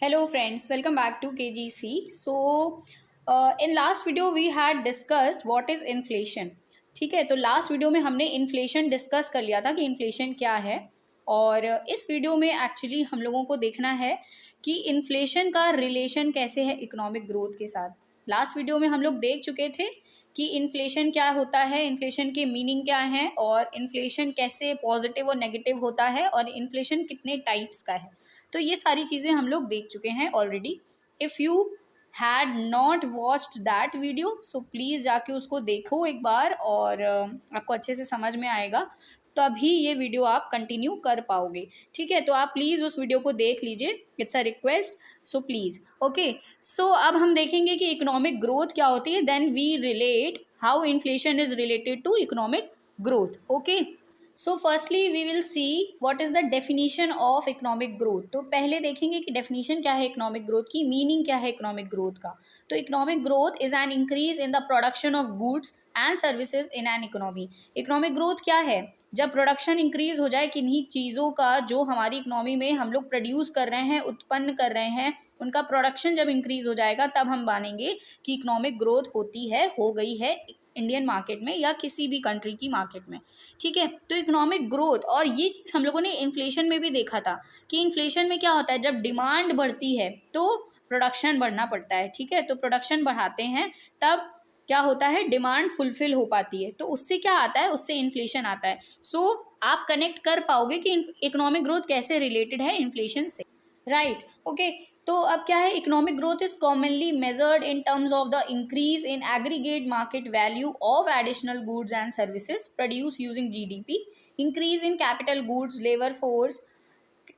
Hello friends, welcome back to KGC. In last video we had discussed what is inflation. ठीक है, तो last video में हमने inflation discuss कर लिया था कि इन्फ्लेशन क्या है। और इस वीडियो में एक्चुअली हम लोगों को देखना है कि इन्फ्लेशन का रिलेशन कैसे है इकोनॉमिक ग्रोथ के साथ। लास्ट वीडियो में हम लोग देख चुके थे कि इन्फ्लेशन क्या होता है, इन्फ्लेशन के मीनिंग क्या है और इन्फ्लेशन कैसे पॉजिटिव और नेगेटिव होता है और इन्फ्लेशन कितने टाइप्स का है। तो ये सारी चीज़ें हम लोग देख चुके हैं already. If you had not watched that video so please जाके उसको देखो एक बार और आपको अच्छे से समझ में आएगा, तभी ये वीडियो आप कंटिन्यू कर पाओगे। ठीक है, तो आप प्लीज़ उस वीडियो को देख लीजिए, it's a request, so please. Okay, so अब हम देखेंगे कि इकोनॉमिक ग्रोथ क्या होती है, then we relate how inflation is related to economic growth. Okay, so firstly we will see what is the definition of economic growth. तो पहले देखेंगे कि डेफिनीशन क्या है इकोनॉमिक ग्रोथ की, मीनिंग क्या है इकोनॉमिक ग्रोथ का। तो economic growth is an increase in the production of goods and services in an economy. Economic growth क्या है? जब प्रोडक्शन इंक्रीज हो जाए किन्हीं चीज़ों का जो हमारी इकोनॉमी में हम लोग प्रोड्यूस कर रहे हैं, उत्पन्न कर रहे हैं, उनका प्रोडक्शन जब इंक्रीज हो जाएगा तब हम मानेंगे कि इकोनॉमिक ग्रोथ होती है, हो गई है इंडियन मार्केट में या किसी भी कंट्री की मार्केट में। ठीक है, तो इकोनॉमिक ग्रोथ, और ये चीज़ हम लोगों ने इन्फ्लेशन में भी देखा था कि इन्फ्लेशन में क्या होता है, जब डिमांड बढ़ती है तो प्रोडक्शन बढ़ना पड़ता है। ठीक है, तो प्रोडक्शन बढ़ाते हैं तब क्या होता है, डिमांड फुलफिल हो पाती है, तो उससे क्या आता है, उससे इन्फ्लेशन आता है। सो आप कनेक्ट कर पाओगे कि इकोनॉमिक ग्रोथ कैसे रिलेटेड है इन्फ्लेशन से, राइट। ओके, तो अब क्या है, economic growth is commonly measured in terms of the increase in aggregate market value of additional goods and services produce using GDP, increase in capital goods, labour force,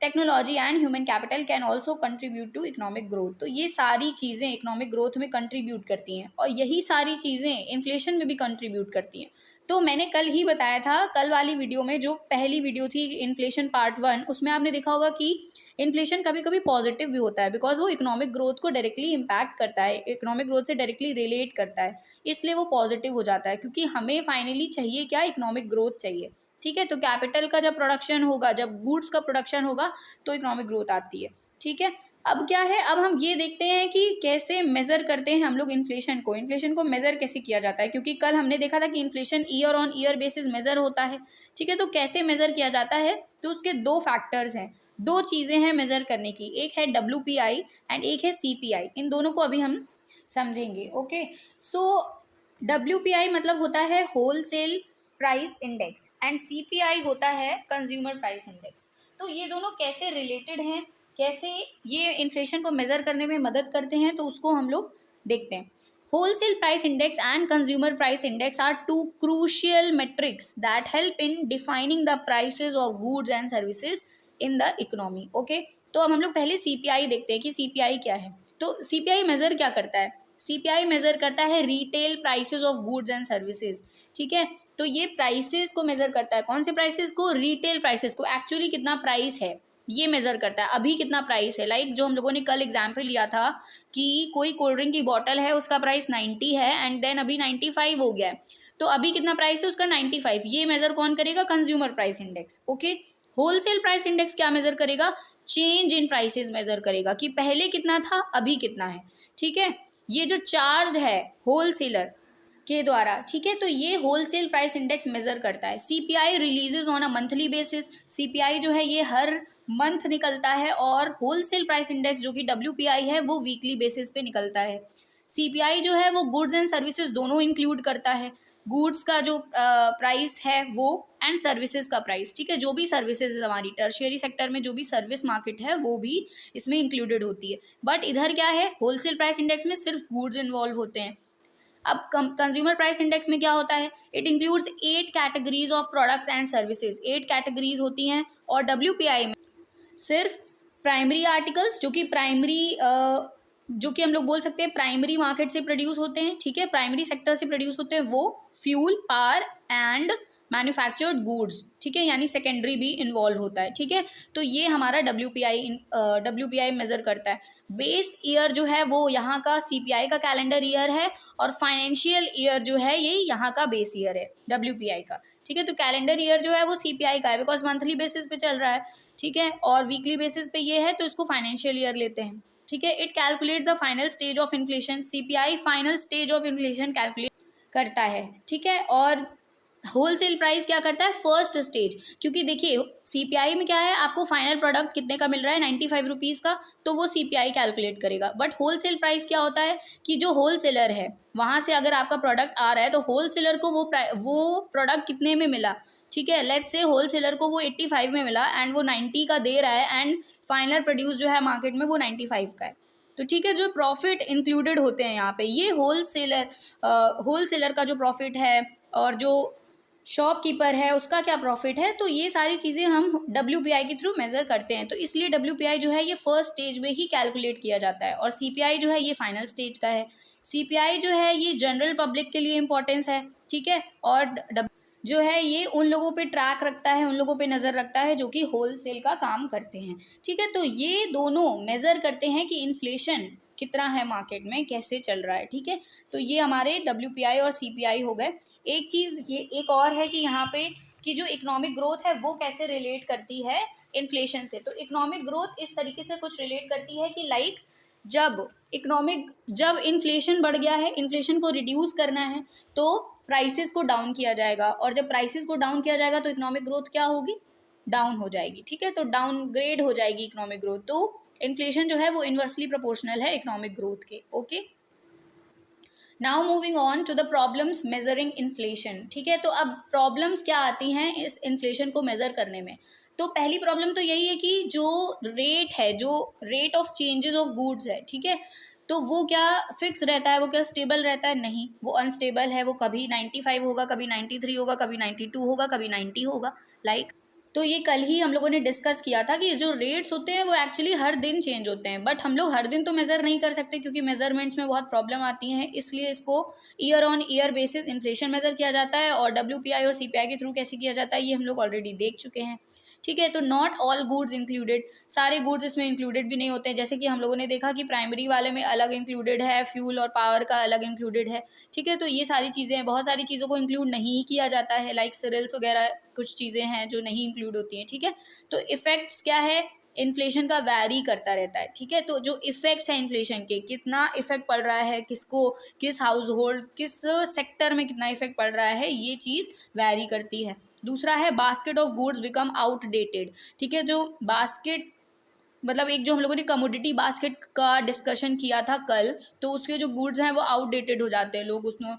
technology and human capital can also contribute to economic growth. तो ये सारी चीज़ें economic growth में contribute करती हैं और यही सारी चीज़ें इन्फ्लेशन में भी कंट्रीब्यूट करती हैं। तो मैंने कल ही बताया था, कल वाली वीडियो में जो पहली वीडियो थी इन्फ्लेशन पार्ट 1, उसमें आपने देखा होगा कि इन्फ्लेशन कभी कभी पॉजिटिव भी होता है बिकॉज वो इकोनॉमिक ग्रोथ को डायरेक्टली इम्पैक्ट करता है, इकोनॉमिक ग्रोथ से डायरेक्टली रिलेट करता है, इसलिए वो पॉजिटिव हो जाता है क्योंकि हमें फाइनली चाहिए क्या, इकोनॉमिक ग्रोथ चाहिए। ठीक है, तो कैपिटल का जब प्रोडक्शन होगा, जब गुड्स का प्रोडक्शन होगा तो इकोनॉमिक ग्रोथ आती है। ठीक है, अब क्या है, अब हम ये देखते हैं कि कैसे मेज़र करते हैं हम लोग इन्फ्लेशन को। इन्फ्लेशन को मेज़र कैसे किया जाता है, क्योंकि कल हमने देखा था कि inflation year on year basis measure होता है। ठीक है, तो कैसे मेज़र किया जाता है, तो उसके दो फैक्टर्स हैं, दो चीज़ें हैं मेज़र करने की, एक है WPI एंड एक है CPI। इन दोनों को अभी हम समझेंगे। ओके, सो WPI मतलब होता है wholesale price index and CPI होता है कंज्यूमर प्राइस इंडेक्स। तो ये दोनों कैसे रिलेटेड हैं, कैसे ये इन्फ्लेशन को मेज़र करने में मदद करते हैं, तो उसको हम लोग देखते हैं। Wholesale price index and consumer price index are two crucial metrics that help in defining the prices of goods and services in the economy. Okay, तो अब हम लोग पहले CPI देखते हैं कि CPI क्या है। तो CPI मेज़र क्या करता है, CPI मेज़र करता है retail prices of goods and services. ठीक है, तो ये प्राइसेस को मेज़र करता है, कौन से प्राइसेस को, रिटेल प्राइसेस को, एक्चुअली कितना प्राइस है ये मेज़र करता है, अभी कितना प्राइस है। लाइक जो हम लोगों ने कल एग्जाम्पल लिया था कि कोई कोल्ड ड्रिंक की बॉटल है, उसका प्राइस 90 है एंड देन अभी 95 हो गया है, तो अभी कितना प्राइस है उसका, 95। ये मेज़र कौन करेगा, consumer price index. Okay, wholesale price index क्या मेज़र करेगा, चेंज इन प्राइसेस मेज़र करेगा कि पहले कितना था अभी कितना है। ठीक है, ये जो चार्ज है होलसेलर के द्वारा, ठीक है, तो ये होलसेल प्राइस इंडेक्स मेजर करता है। CPI releases on a monthly basis, CPI जो है ये हर मंथ निकलता है और होलसेल प्राइस इंडेक्स जो कि WPI है वो वीकली बेसिस पे निकलता है। CPI जो है वो गुड्स एंड सर्विसेज दोनों इंक्लूड करता है, गुड्स का जो प्राइस है वो एंड सर्विसेज का प्राइस। ठीक है, जो भी सर्विसेज है हमारी टर्शियरी सेक्टर में, जो भी सर्विस मार्केट है वो भी इसमें इंक्लूडेड होती है। बट इधर क्या है, होलसेल प्राइस इंडेक्स में सिर्फ गुड्स इन्वॉल्व होते हैं। अब कंज्यूमर प्राइस इंडेक्स में क्या होता है, it includes 8 categories of products and services, 8 categories होती हैं। और WPI में सिर्फ प्राइमरी आर्टिकल्स जो कि जो कि हम लोग बोल सकते हैं प्राइमरी मार्केट से प्रोड्यूस होते हैं, ठीक है, प्राइमरी सेक्टर से प्रोड्यूस होते हैं, वो fuel, power and manufactured goods, ठीक है, यानी सेकेंडरी भी इन्वॉल्व होता है। ठीक है, तो ये हमारा WPI मेजर करता है। बेस ईयर जो है वो यहाँ का CPI का कैलेंडर ईयर है और फाइनेंशियल ईयर जो है ये यहाँ का बेस ईयर है WPI का। ठीक है, तो कैलेंडर ईयर जो है वो CPI का है बिकॉज मंथली बेसिस पे चल रहा है। ठीक है, और वीकली बेसिस पे ये है तो इसको फाइनेंशियल ईयर लेते हैं। ठीक है, it calculates the final stage of inflation, CPI final stage of inflation calculate करता है। ठीक है, और होलसेल प्राइस क्या करता है, फर्स्ट स्टेज, क्योंकि देखिए सीपीआई में क्या है, आपको फाइनल प्रोडक्ट कितने का मिल रहा है, 95 रुपीज़ का, तो वो सीपीआई कैलकुलेट करेगा। बट होलसेल प्राइस क्या होता है कि जो होलसेलर है वहाँ से अगर आपका प्रोडक्ट आ रहा है तो होलसेलर को वो प्रोडक्ट कितने में मिला, ठीक है, लेट्स से होलसेलर को वो 85 में मिला एंड वो 90 का दे रहा है एंड फाइनल प्रोड्यूस जो है मार्केट में वो 95 का है। तो ठीक है, जो प्रॉफिट इंक्लूडेड होते हैं यहाँ पे, ये होलसेलर का जो प्रॉफिट है और जो शॉपकीपर है उसका क्या प्रॉफिट है, तो ये सारी चीज़ें हम WPI के थ्रू मेज़र करते हैं। तो इसलिए WPI जो है ये फर्स्ट स्टेज में ही कैलकुलेट किया जाता है और CPI जो है ये फाइनल स्टेज का है। CPI जो है ये जनरल पब्लिक के लिए इम्पोर्टेंस है, ठीक है, और जो है ये उन लोगों पे ट्रैक रखता है, उन लोगों पे नज़र रखता है जो कि होलसेल का काम करते हैं। ठीक है, तो ये दोनों मेज़र करते हैं कि इन्फ्लेशन कितना है मार्केट में, कैसे चल रहा है। ठीक है, तो ये हमारे WPI और CPI हो गए। एक चीज़ ये एक और है कि यहाँ पे कि जो इकोनॉमिक ग्रोथ है वो कैसे रिलेट करती है इन्फ्लेशन से। तो इकोनॉमिक ग्रोथ इस तरीके से कुछ रिलेट करती है कि लाइक जब इन्फ्लेशन बढ़ गया है, इन्फ्लेशन को रिड्यूस करना है तो प्राइसेस को डाउन किया जाएगा, और जब प्राइसेस को डाउन किया जाएगा तो इकोनॉमिक ग्रोथ क्या होगी, डाउन हो जाएगी। ठीक है, तो डाउनग्रेड हो जाएगी इकोनॉमिक ग्रोथ। तो इन्फ्लेशन जो है वो इन्वर्सली प्रोपोर्शनल है इकोनॉमिक ग्रोथ के। Okay, now moving on to the problems measuring inflation. ठीक है, तो अब प्रॉब्लम्स क्या आती हैं इस इन्फ्लेशन को मेज़र करने में। तो पहली प्रॉब्लम तो यही है कि जो रेट है, जो rate of changes of goods है, ठीक है, तो वो क्या फिक्स रहता है, वो क्या स्टेबल रहता है, नहीं, वो अनस्टेबल है। वो कभी 95 होगा, कभी 93 होगा, कभी 92 होगा, कभी 90 होगा, लाइक। तो ये कल ही हम लोगों ने डिस्कस किया था कि जो रेट्स होते हैं वो एक्चुअली हर दिन चेंज होते हैं, बट हम लोग हर दिन तो मेज़र नहीं कर सकते क्योंकि मेजरमेंट्स में बहुत प्रॉब्लम आती हैं, इसलिए इसको year on year basis inflation measure किया जाता है। और WPI और CPI के थ्रू कैसे किया जाता है ये हम लोग ऑलरेडी देख चुके हैं। ठीक है, तो नॉट ऑल गुड्स इंक्लूडेड, सारे गुड्स इसमें इंक्लूडेड भी नहीं होते हैं। जैसे कि हम लोगों ने देखा कि प्राइमरी वाले में अलग इंक्लूडेड है, फ्यूल और पावर का अलग इंक्लूडेड है। ठीक है, तो ये सारी चीज़ें, बहुत सारी चीज़ों को इंक्लूड नहीं किया जाता है, लाइक सीरियल्स वगैरह कुछ चीज़ें हैं जो नहीं इंक्लूड होती हैं। ठीक है, तो इफेक्ट्स क्या है, इन्फ्लेशन का वैरी करता रहता है। ठीक है, तो जो इफेक्ट्स हैं इन्फ्लेशन के, कितना इफेक्ट पड़ रहा है किसको, किस हाउस होल्ड, किस सेक्टर में कितना इफेक्ट पड़ रहा है, ये चीज़ वैरी करती है। दूसरा है basket of goods become outdated. ठीक है, जो बास्केट मतलब एक जो हम लोगों ने कमोडिटी बास्केट का डिस्कशन किया था कल, तो उसके जो गुड्स हैं वो आउटडेटेड हो जाते हैं। लोग उसमें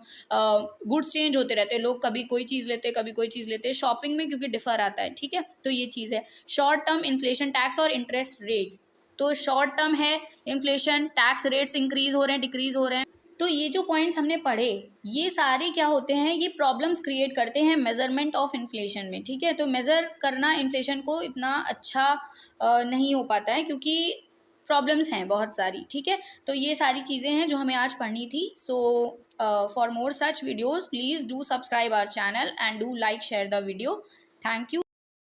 गुड्स चेंज होते रहते हैं, लोग कभी कोई चीज़ लेते हैं, कभी कोई चीज़ लेते हैं शॉपिंग में, क्योंकि डिफर आता है। ठीक है, तो ये चीज़ है। शॉर्ट टर्म इन्फ्लेशन टैक्स और इंटरेस्ट रेट्स, तो शॉर्ट टर्म है इन्फ्लेशन, टैक्स रेट्स इंक्रीज हो रहे हैं, डिक्रीज हो रहे हैं। तो ये जो पॉइंट्स हमने पढ़े ये सारे क्या होते हैं, ये प्रॉब्लम्स क्रिएट करते हैं मेजरमेंट ऑफ इन्फ्लेशन में। ठीक है, तो मेज़र करना इन्फ्लेशन को इतना अच्छा नहीं हो पाता है क्योंकि प्रॉब्लम्स हैं बहुत सारी। ठीक है, तो ये सारी चीज़ें हैं जो हमें आज पढ़नी थी। So for more such videos please do subscribe our channel and do like share the video. Thank you.